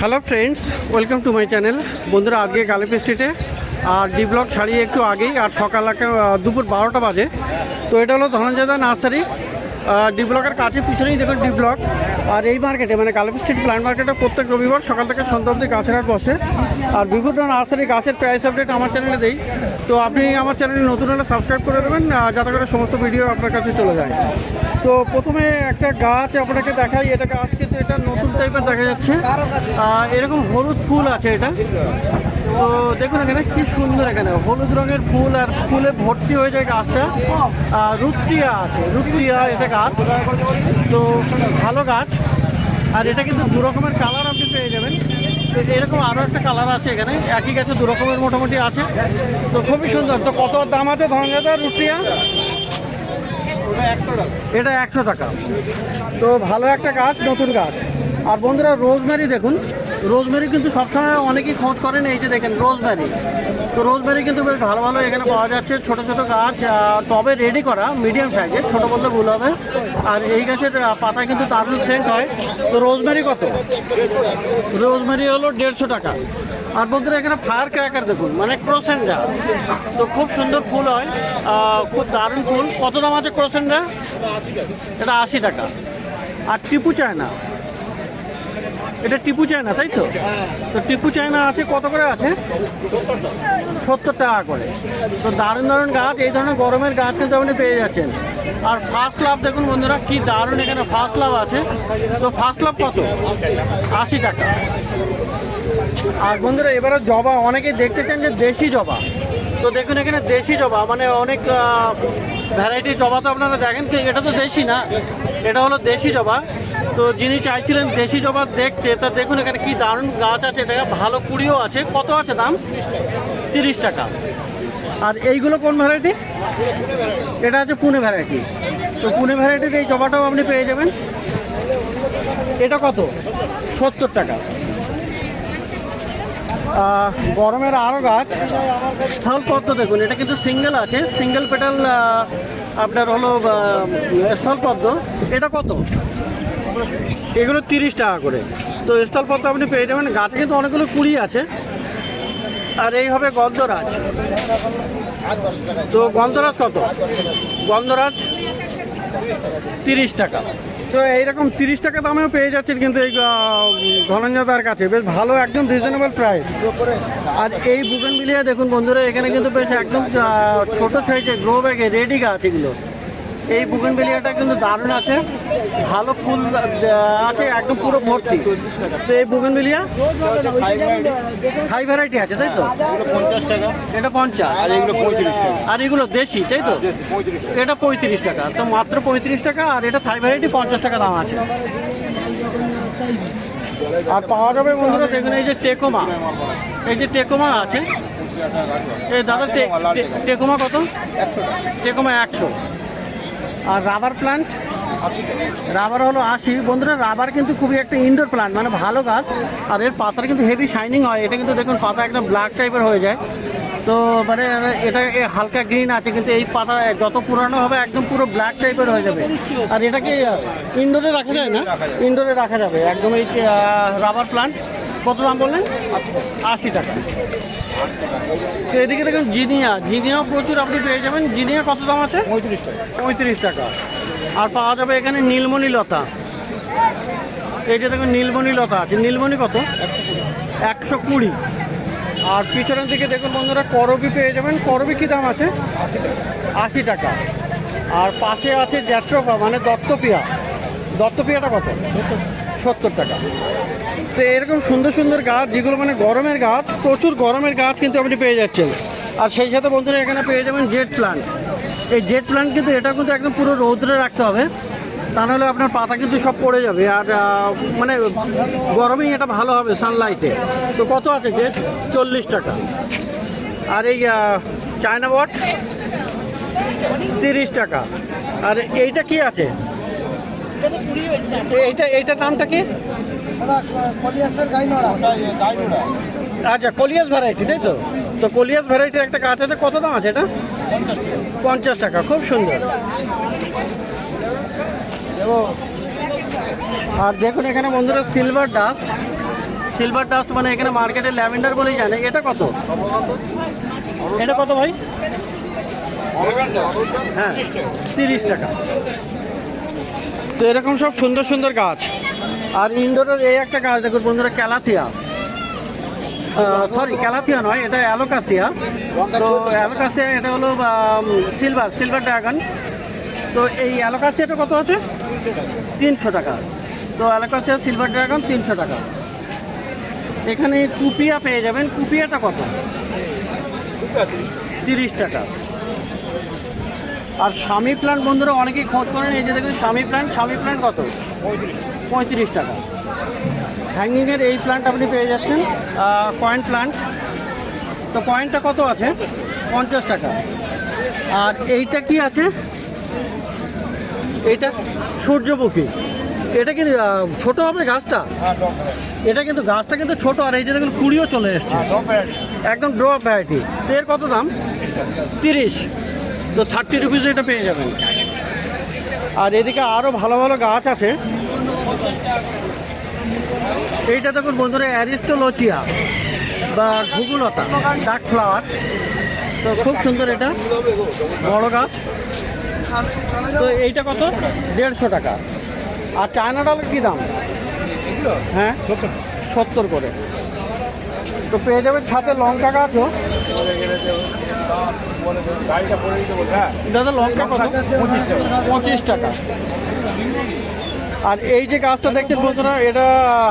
Hello friends, welcome to my channel. বন্ধুরা, আজকে গালিব স্ট্রিটে আর ডি ব্লক ছাড়িয়ে একটু আগেই আর সকাল দুপুর 12টা বাজে। তো এটা হলো ধনঞ্জয়দা নার্সারি, ডি ব্লকের কাছে পিছনেই দেখুন ডি ব্লক। আর এই মার্কেটে মানে গালিব স্ট্রিট প্ল্যান্ট মার্কেটে প্রত্যেক রবিবার সকাল থেকে সন্ধ্যা অবধি গাছের হাট বসে। আর বিভিন্ন নার্সারি গাছের প্রাইস আপডেট আমার চ্যানেলে দেই। তো আপনি আমার চ্যানেলে নতুন হলে সাবস্ক্রাইব করে দেবেন, যাতে করে সমস্ত ভিডিও আপনার কাছে চলে যায়। তো প্রথমে একটা গাছ আপনাকে দেখাই। এটা গাছ কিন্তু এটা নতুন টাইপের দেখা যাচ্ছে, এরকম হলুদ ফুল আছে এটা। তো দেখুন এখানে কি সুন্দর, এখানে হলুদ রঙের ফুল আর ফুলে ভর্তি হয়ে যায় গাছটা। রুটটিয়া আছে, রুটটিয়া এটা গাছ। তো ভালো গাছ। আর এটা কিন্তু দু রকমের কালার আপনি পেয়ে যাবেন। তো এরকম আরও একটা কালার আছে এখানে, একই গাছে দু রকমের মোটামুটি আছে। তো খুবই সুন্দর। তো কত দাম আছে ধনঞ্জয়দা রুটটিয়া? এটা 100 টাকা। তো ভালো একটা গাছ, নতুন গাছ। আর বন্ধুরা, রোজমেরি দেখুন। রোজমেরি কিন্তু সবসময় অনেকেই খোঁজ করেন। এই যে দেখেন রোজমেরি। তো রোজমেরি কিন্তু বেশ ভালো ভালো এখানে পাওয়া যাচ্ছে। ছোট ছোট গাছ, টবে রেডি করা, মিডিয়াম সাইজের, ছোটো বললে ভুল হবে। আর এই গাছের পাতা কিন্তু দারুণ সেন্ট হয়। তো রোজমেরি কত? রোজমেরি হলো 150 টাকা। আর বন্ধুরা, এখানে ফায়ার ক্র্যাকার দেখুন, মানে ক্রোসেন্ডা। তো খুব সুন্দর ফুল হয়, খুব দারুণ ফুল। কত দাম আছে ক্রোসেন্ডা? এটা 80 টাকা। আর টিপু চায়না, এটা টিপু চায়না, তাই তো? তো টিপু চায়না আছে, কত করে আছে? 70 টাকা করে। তো দারুণ দারুণ গাছ, এই ধরনের গরমের গাছ কিন্তু আপনি পেয়ে যাচ্ছেন। আর ফার্স্ট লাভ দেখুন বন্ধুরা, কি দারুণ এখানে ফার্স্ট লাভ আছে। তো ফার্স্ট লাভ কত? 80 টাকা। আর বন্ধুরা, এবারে জবা অনেকেই দেখতে চান যে দেশি জবা। তো দেখুন এখানে দেশি জবা, মানে অনেক ভ্যারাইটির জবা। তো আপনারা দেখেন কি, এটা তো দেশি না, এটা হলো দেশি জবা। তো যিনি চাইছিলেন দেশি জবা দেখতে, তা দেখুন এখানে কি দারুণ গাছ আছে। এটা ভালো কুড়িও আছে। কত আছে দাম? 30 টাকা। আর এইগুলো কোন ভ্যারাইটি? এটা আছে পুনে ভ্যারাইটি। তো পুনে ভ্যারাইটির এই জবাটাও আপনি পেয়ে যাবেন। এটা কত? 70 টাকা। গরমের আরও গাছ, স্থলপদ্ম দেখুন। এটা কিন্তু সিঙ্গেল আছে, সিঙ্গেল পেটাল আপনার হলো স্থলপদ্ম। এটা কত? এগুলো 30 টাকা করে। তো স্থলপদ্ম আপনি পেয়ে যাবেন। গাছে কিন্তু অনেকগুলো কুড়ি আছে। আর এই হবে গন্ধরাজ। তো গন্ধরাজ কত? গন্ধরাজ 30 টাকা। তো এইরকম 30 টাকা দামেও পেয়ে যাচ্ছেন কিন্তু এই ধনঞ্জয়দার কাছে। বেশ ভালো, একদম রিজনেবল প্রাইস। আর এই বুগেনভিলিয়া দেখুন বন্ধুরা, এখানে কিন্তু বেশ একদম ছোট সাইজে গ্রো ব্যাগে রেডি গাছ এগুলো। এই বুগেনভিলিয়াটা কিন্তু দারুণ আছে, ভালো ফুল আছে, একদম পুরো ভর্তি। তো এই বুগেনভিলিয়া হাই ভ্যারাইটি আছে, তাই তো? 50 টাকা। এটা 50। আর এগুলো 35 টাকা। আর এগুলো দেশি, তাই তো? এটা 35 টাকা। তো মাত্র 35 টাকা। আর এটা থাই ভ্যারাইটি 50 টাকা দাম আছে। আর পাওয়া যাবে বন্ধুরা দেখুন, এই যে টেকোমা, এই যে টেকোমা আছে। এই দাদা টেকোমা কত? টেকোমা 100। আর রাবার প্লান্ট, রাবার হলো 80। বন্ধুরা, রাবার কিন্তু খুবই একটা ইনডোর প্লান্ট, মানে ভালো গাছ। আর এর পাতাটা কিন্তু হেভি শাইনিং হয়। এটা কিন্তু দেখুন পাতা একদম ব্ল্যাক টাইপের হয়ে যায়। তো মানে এটা হালকা গ্রিন আছে, কিন্তু এই পাতা যত পুরানো হবে একদম পুরো ব্ল্যাক টাইপের হয়ে যাবে। আর এটাকে ইনডোরে রাখা যায় না? ইনডোরে রাখা যাবে একদম। এই রাবার প্লান্ট কত দাম বললেন? 80 টাকা। তো এদিকে দেখুন জিনিয়া, জিনিয়াও প্রচুর আপনি পেয়ে যাবেন। জিনিয়া কত দাম আছে? 35 টাকা। 35 টাকা। আর পাওয়া যাবে এখানে নীলমণি লতা। এই যে দেখুন নীলমণি লতা আছে। নীলমণি কত? 120। আর পিছনের দিকে দেখুন বন্ধুরা, করবি পেয়ে যাবেন। করবি কী দাম আছে? 80 টাকা। আর পাশে আছে জ্যাট্রোপা, মানে দত্তপিয়া। দত্তপিয়াটা কত? 70 টাকা। তো এরকম সুন্দর সুন্দর গাছ, যেগুলো মানে গরমের গাছ, প্রচুর গরমের গাছ কিন্তু আপনি পেয়ে যাচ্ছেন। আর সেই সাথে বন্ধুরা এখানে পেয়ে যাবেন জেট প্লান্ট। এই জেট প্লান্ট কিন্তু এটা কিন্তু একদম পুরো রৌদ্রে রাখতে হবে, তা নাহলে আপনার পাতা কিন্তু সব পড়ে যাবে। আর মানে গরমেই এটা ভালো হবে সানলাইটে। তো কত আছে জেট? 40 টাকা। আর এই চায়না বট 30 টাকা। আর এইটা কি আছে? এইটার নামটা কি? আচ্ছা, কলিয়াস ভ্যারাইটি, তাই তো? তো কলিয়াস ভ্যারাইটির একটা গাছ আছে। কত দাম আছে এটা? 50 টাকা। খুব সুন্দর। আর দেখুন এখানে বন্ধুরা সিলভার ডাস্ট, সিলভার ডাস্ট মানে এখানে মার্কেটে ল্যাভেন্ডার বলেই জানে। এটা কত? এটা কত ভাই? হ্যাঁ, 30 টাকা। তো এরকম সব সুন্দর সুন্দর গাছ। আর ইনডোরের এই একটা গাছ দেখুন বন্ধুরা, ক্যালাথিয়া, সরি ক্যালাথিয়া নয়, এটা অ্যালোকাসিয়া। তো অ্যালোকাসিয়া এটা হলো সিলভার ড্রাগন। তো এই অ্যালোকাসিয়াটা কত আছে? 300 টাকা। তো অ্যালোকাসিয়া সিলভার ড্রাগন 300 টাকা। এখানে কুপিয়া পেয়ে যাবেন। কুপিয়াটা কত? 30 টাকা। আর স্বামী প্ল্যান্ট বন্ধুরা অনেকেই খোঁজ করেন, এই যে দেখুন স্বামী প্ল্যান্ট কত? 35 টাকা। হ্যাঙ্গিংয়ের এই প্ল্যান্ট আপনি পেয়ে যাচ্ছেন। কয়েন প্ল্যান্ট, তো কয়েনটা কত আছে? 50 টাকা। আর এইটা কি আছে? এইটা সূর্যমুখী। এটা কি ছোট হবে গাছটা? এটা কিন্তু গাছটা কিন্তু ছোট। আর এই যে দেখুন কুড়িও চলে এসছে, একদম ড্রপ ভ্যারাইটি। তো এর কত দাম? 30। তো 30 রুপিসে এটা পেয়ে যাবেন। আর এদিকে আরও ভালো ভালো গাছ আছে। এইটা দেখুন বন্ধুরা, অ্যারিস্টোলোচিয়া বা ঘুঘুলতা, ডার্ক ফ্লাওয়ার। তো খুব সুন্দর, এটা বড় গাছ। তো এইটা কত? 150 টাকা। আর চায়না ডালের কী দাম? হ্যাঁ, 70 করে। তো পেয়ে যাবেন সাথে লঙ্কা গাছও। দাদা লঙ্কা কত? 25 টাকা। আর এই যে গাছটা দেখছেন বন্ধুরা, এটা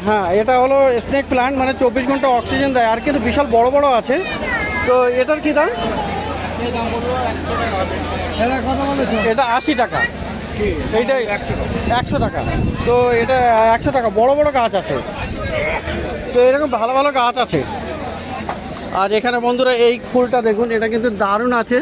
হ্যাঁ, এটা হলো স্নেক প্ল্যান্ট, মানে 24 ঘন্টা অক্সিজেন দেয়। আর কিন্তু বিশাল বড় বড় আছে। তো এটার কি দাম? এটা 80 টাকা। এইটা 100 টাকা। তো এটা 100 টাকা। বড় বড় গাছ আছে। তো এরকম ভালো ভালো গাছ আছে। আর এখানে বন্ধুরা এই ফুলটা দেখুন, এটা কিন্তু দারুণ আছে,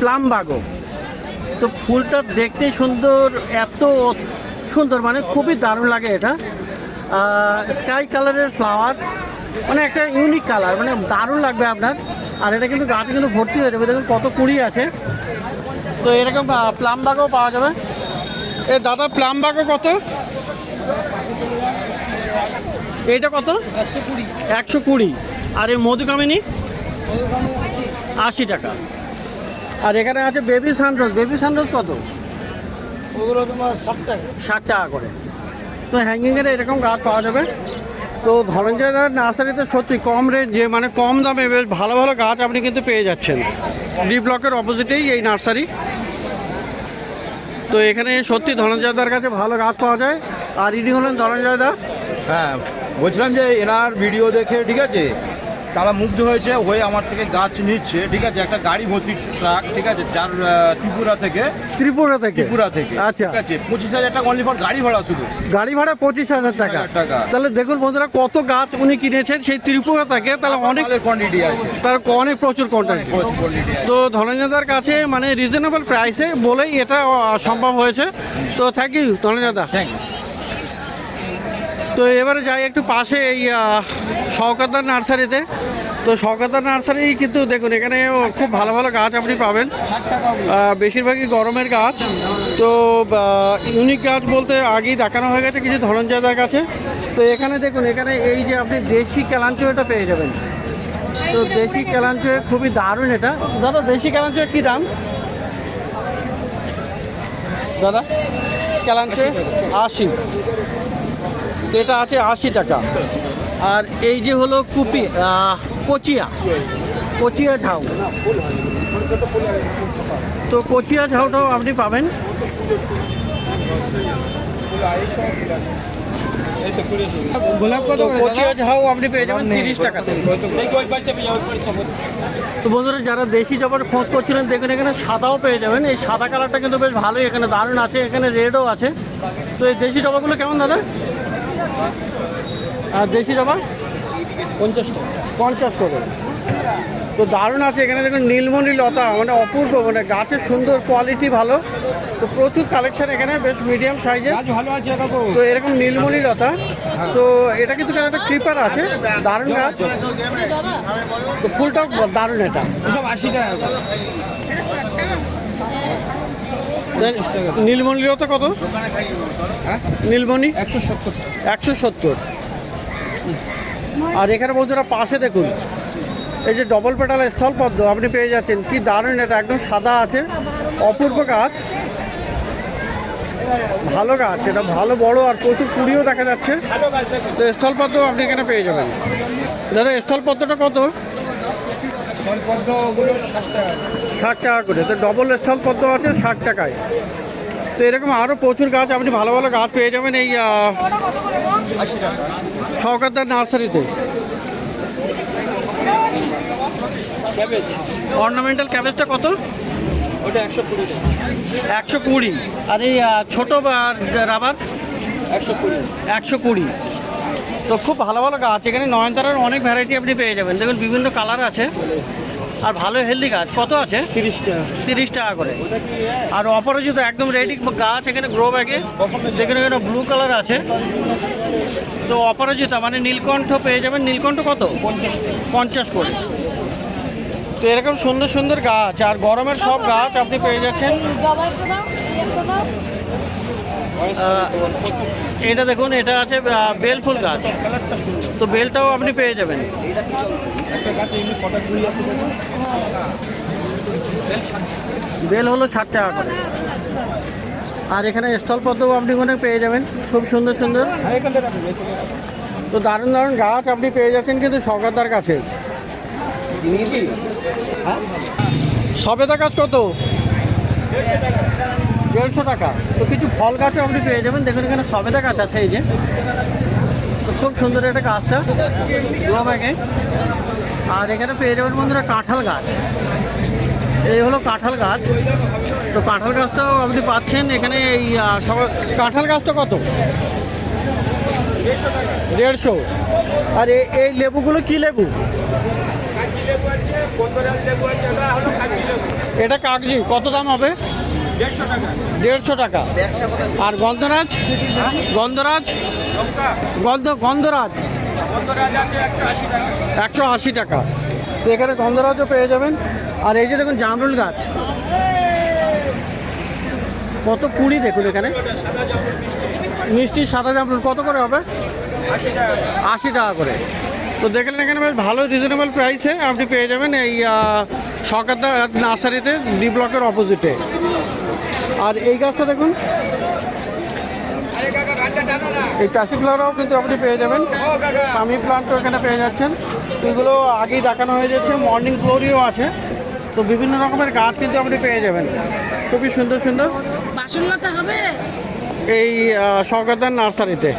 প্লামবাগো। তো ফুলটা দেখতেই সুন্দর, এত সুন্দর, মানে খুবই দারুণ লাগে। এটা স্কাই কালারের ফ্লাওয়ার, মানে একটা ইউনিক কালার, মানে দারুণ লাগবে আপনার। আর এটা কিন্তু গাছে কিন্তু ভর্তি হয়ে যাবে, দেখুন কত কুড়ি আছে। তো এরকম প্লামবাগও পাওয়া যাবে। এ দাদা প্লামবাগো কত? এইটা কত? 120। আর এই মধুকামিনী 80 টাকা। আর এখানে আছে বেবি সানরোজ কত? ওগুলো তোমার 60 টাকা করে। তো হ্যাঙ্গিংয়ের এরকম গাছ পাওয়া যাবে। তো ধনঞ্জয় নার্সারিতে সত্যি কম রেঞ্জে, মানে কম দামে বেশ ভালো ভালো গাছ আপনি কিন্তু পেয়ে যাচ্ছেন। ডি ব্লকের অপোজিটেই এই নার্সারি। তো এখানে সত্যি ধনঞ্জয়দার কাছে ভালো গাছ পাওয়া যায়। আর ইনি হলেন ধনঞ্জয়দা। হ্যাঁ, বলছিলাম যে এনার ভিডিও দেখে, ঠিক আছে, তারা মুগ্ধ হয়েছে, হয়ে আমার থেকে গাছ নিচ্ছে, ঠিক আছে, একটা গাড়ি ভর্তি ট্রাক, ঠিক আছে, যার ত্রিপুরা থেকে। আচ্ছা, ঠিক আছে, 25,000 টাকা অনলি ফর গাড়ি ভাড়া, শুধু গাড়ি ভাড়া 25,000 টাকা। 25,000 টাকা। তাহলে দেখুন বন্ধুরা কত গাছ উনি কিনেছেন সেই ত্রিপুরা থেকে। তাহলে অনেক কোয়ান্টিটি আছে, তার অনেক প্রচুর কোয়ান্টিটি। কোয়ান্টিটি আছে। তো ধনঞ্জয়দার কাছে মানে রিজনেবল প্রাইসে বলেই এটা সম্ভব হয়েছে। তো থ্যাংক ইউ ধনঞ্জয়দা। Thank you. তো এবারে যাই একটু পাশে এই শওকতদার নার্সারিতে। তো শওকতদার নার্সারি কিন্তু দেখুন এখানে খুব ভালো ভালো গাছ আপনি পাবেন, বেশিরভাগই গরমের গাছ। তো ইউনিক গাছ বলতে আগেই দেখানো হয়ে গেছে কিছু ধনঞ্জয়দার কাছে। তো এখানে দেখুন, এখানে এই যে আপনি দেশি ক্যালাঞ্চোটা পেয়ে যাবেন। তো দেশি ক্যালাঞ্চো খুবই দারুণ এটা। দাদা দেশি ক্যালাঞ্চো কী দাম? দাদা ক্যালাঞ্চো 80। তো এটা আছে 80 টাকা। আর এই যে হলো কচিয়া ঝাউ। তো কচিয়া ঝাউটাও আপনি পাবেন। কচিয়া ঝাউ আপনি পেয়ে যাবেন 30 টাকাতে। তো বন্ধুরা যারা দেশি জবার খোঁজ করছিলেন, দেখুন এখানে সাদাও পেয়ে যাবেন। এই সাদা কালারটা কিন্তু বেশ ভালোই, এখানে দারুণ আছে, এখানে রেডও আছে। তো এই দেশি জবাগুলো কেমন দাদা? আর দেশি জবা 50 করে। তো দারুণ আছে। এখানে দেখুন নীলমণি লতা, মানে অপূর্ব, মানে গাছের সুন্দর, কোয়ালিটি ভালো। তো প্রচুর কালেকশন এখানে, বেশ মিডিয়াম সাইজের ভালো আছে। তো এরকম নীলমণি লতা। তো এটা কিন্তু একটা ক্রিপার আছে, দারুণ গাছ। তো ফুলটাও দারুণ। এটা সব 80 টাকা। নীলমণি লতা কত? নীলমণি 170। 170। আর এখানে বন্ধুরা পাশে দেখুন এই যে ডবল পেটাল স্থলপদ্ম আপনি পেয়ে যাচ্ছেন, কি দারুণ, এটা একদম সাদা আছে, অপূর্ব গাছ, ভালো গাছ, এটা ভালো বড় আর প্রচুর কুড়িও দেখা যাচ্ছে। তো স্থলপদ্ম আপনি এখানে পেয়ে যাবেন। দাদা স্থলপদ্মটা কত? স্থলপদ্মগুলো 60 টাকা করে। তো ডবল স্থলপদ্ম আছে 60 টাকায়। তো এরকম আরও প্রচুর গাছ, আপনি ভালো ভালো গাছ পেয়ে যাবেন এই সওগাতদার নার্সারিতে। ক্যাবেজ, অর্নামেন্টাল ক্যাবেজটা কত? ওটা 120 টাকা। 120। আর এই ছোটো রাবার 120। 120। তো খুব ভালো ভালো গাছ এখানে, নয়নতারার অনেক ভ্যারাইটি আপনি পেয়ে যাবেন। দেখুন বিভিন্ন কালার আছে আর ভালো হেলদি গাছ। কত আছে? 30 টাকা। 30 টাকা করে। আর অপরাজিত একদম রেডি গাছ এখানে গ্রো ব্যাগে, যেখানে এখানে ব্লু কালার আছে। তো অপরাজিতা মানে নীলকণ্ঠ পেয়ে যাবেন। নীলকণ্ঠ কত? 50 করে। তো এরকম সুন্দর সুন্দর গাছ আর গরমের সব গাছ আপনি পেয়ে যাচ্ছেন। এটা দেখুন, এটা আছে বেল ফুল গাছ, তো বেলটাও আপনি পেয়ে যাবেন। বেল হলো 60 টাকা করে। আর এখানে স্থলপদ্মও আপনি ওখানে পেয়ে যাবেন, খুব সুন্দর সুন্দর। তো দারুণ দারুণ গাছ আপনি পেয়ে যাচ্ছেন কিন্তু সওগাতদার কাছে। সবেদা গাছ কত? 150 টাকা। তো কিছু ফল গাছও আপনি পেয়ে যাবেন। দেখুন এখানে সবেদা গাছ আছে এই যে, তো খুব সুন্দর একটা গাছটা গ্রো ব্যাগে। আর এখানে পেয়ে যাবেন বন্ধুরা কাঁঠাল গাছ। এই হলো কাঁঠাল গাছ। তো কাঁঠাল গাছটাও আপনি পাচ্ছেন এখানে। এই কাঁঠাল গাছটা কত? 150। আর এই লেবুগুলো কি লেবু? এটা কাগজি। কত দাম হবে? 150 টাকা। আর গন্ধরাজ? গন্ধরাজ 180 টাকা। তো এখানে গন্ধরাজও পেয়ে যাবেন। আর এই যে দেখুন জামরুল গাছ, কত কুড়ি দেখুন এখানে। মিষ্টি সাদা জামরুল কত করে হবে? 80 টাকা করে। তো দেখলেন এখানে বেশ ভালো রিজনেবল প্রাইসে আপনি পেয়ে যাবেন এই সওগাতদার নার্সারিতে, ডি ব্লকের অপোজিটে। আর এই গাছটা দেখুন, এই প্যাসিফ্লাওয়ারও কিন্তু আপনি পেয়ে যাবেন। সামি প্লান্টও এখানে পেয়ে যাচ্ছেন। এগুলো আগেই দেখানো হয়ে যাচ্ছে। মর্নিং গ্লোরিও আছে। তো বিভিন্ন রকমের গাছ কিন্তু আপনি পেয়ে যাবেন, খুবই সুন্দর সুন্দর এই সওগাতদার নার্সারিতে।